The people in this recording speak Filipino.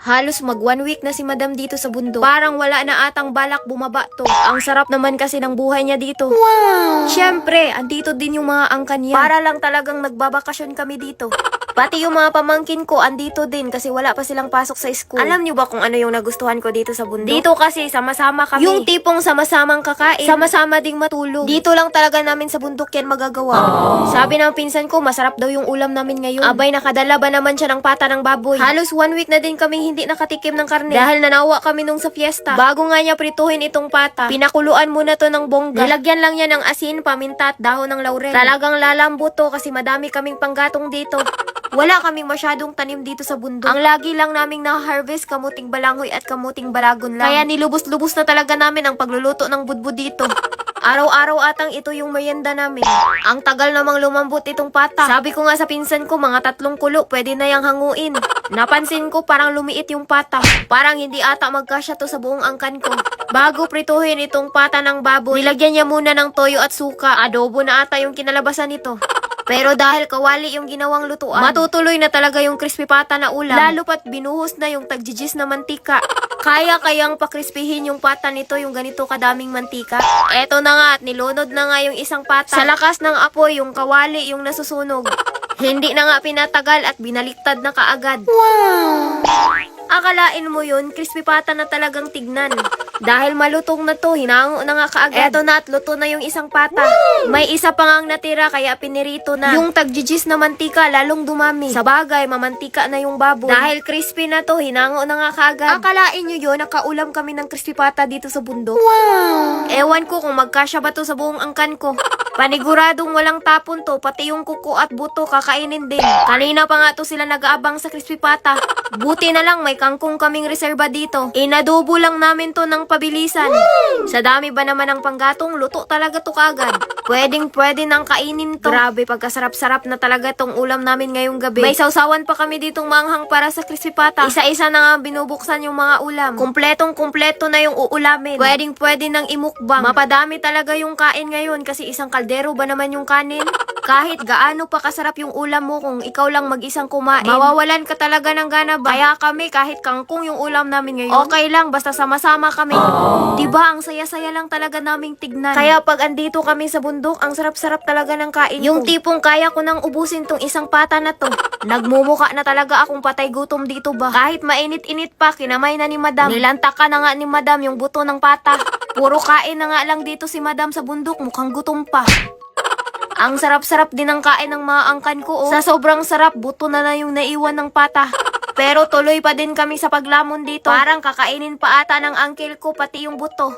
Halos mag 1 week na si Madam dito sa bundok. Parang wala na atang balak bumaba to. Ang sarap naman kasi ng buhay niya dito. Wow! Siyempre, andito din yung mga angkan niya. Para lang talagang nagbabakasyon kami dito. Pati yung mga pamangkin ko andito din kasi wala pa silang pasok sa school. Alam nyo ba kung ano yung nagustuhan ko dito sa bundok? Dito kasi sama-sama kami. Yung tipong sama-samang kakain, sama-sama ding matulog. Dito lang talaga namin sa bundok yan magagawa. Sabi ng pinsan ko, masarap daw yung ulam namin ngayon. Abay, nakadala ba naman siya ng pata ng baboy. Halos 1 week na din kami hindi nakatikim ng karne. Dahil nanawa kami nung sa fiesta. Bago nga niya prituhin itong pata, pinakuluan muna to ng bongga. Nilagyan lang niya ng asin, paminta at dahon ng laurel. Talagang lalambot to kasi madami kaming panggatong dito. Wala kaming masyadong tanim dito sa bundok. Ang lagi lang naming na-harvest kamuting balangoy at kamuting balagon lang. Kaya nilubos-lubos na talaga namin ang pagluluto ng budbud dito. Araw-araw atang ito yung merienda namin. Ang tagal namang lumambot itong pata. Sabi ko nga sa pinsan ko, mga 3 kulo, pwede na yang hanguin. Napansin ko parang lumiit yung pata. Parang hindi ata magkasya to sa buong angkan ko. Bago prituhin itong pata ng baboy, nilagyan niya muna ng toyo at suka. Adobo na ata yung kinalabasan nito. Pero dahil kawali yung ginawang lutuan, matutuloy na talaga yung crispy pata na ulam. Lalo pat binuhos na yung tagjijis na mantika. Kaya kayang pakrispihin yung pata nito yung ganito kadaming mantika? Eto na nga at nilunod na nga yung isang pata. Sa lakas ng apoy, yung kawali yung nasusunog. Hindi na nga pinatagal at binaliktad na kaagad. Wow! Akalain mo yun, crispy pata na talagang tignan. Dahil malutong na to, hinango na nga kaagad. Eto na at luto na yung isang pata. May isa pa ngang natira kaya pinirito na. Yung tagjijis na mantika lalong dumami. Sa bagay, mamantika na yung baboy. Dahil crispy na to, hinango na nga kaagad. Akalain nyo yun, nakaulam kami ng crispy pata dito sa bundok. Wow! Ewan ko kung magkasya ba to sa buong angkan ko. Paniguradong walang tapon to, pati yung kuko at buto kakainin din. Kanina pa nga to sila nag-aabang sa crispy pata. Buti na lang may kangkong kaming reserba dito. Inadobo lang namin to ng pabilisan. Sa dami ba naman ng panggatong, luto talaga to kagad. Pwedeng-pwede nang kainin to. Grabe, pagkasarap-sarap na talaga tong ulam namin ngayong gabi. May sausawan pa kami ditong manghang para sa crispy pata. Isa-isa na nga binubuksan yung mga ulam. Kumpletong-kumpleto na yung uulamin. Pwedeng-pwede nang imukbang. Mapadami talaga yung kain ngayon kasi isang kaldero ba naman yung kanin? Kahit gaano pa kasarap yung ulam mo kung ikaw lang mag-isang kumain, mawawalan ka talaga ng gana ba? Kaya kami kahit kangkong yung ulam namin ngayon, okay lang basta sama-sama kami. Diba ang saya-saya lang talaga naming tignan. Kaya pag andito kami sa bundok, ang sarap-sarap talaga ng kain yung ko. Tipong kaya ko nang ubusin tong isang pata na to. Nagmumuka na talaga akong patay gutom dito ba? Kahit mainit-init pa, kinamay na ni Madam. Nilantakan na nga ni Madam yung buto ng pata. Puro kain na nga lang dito si Madam sa bundok, mukhang gutom pa. Ang sarap-sarap din ng kain ng mga angkan ko, oh. Sa sobrang sarap, buto na yung naiwan ng pata. Pero tuloy pa din kami sa paglamon dito. Parang kakainin pa ata ng uncle ko pati yung buto.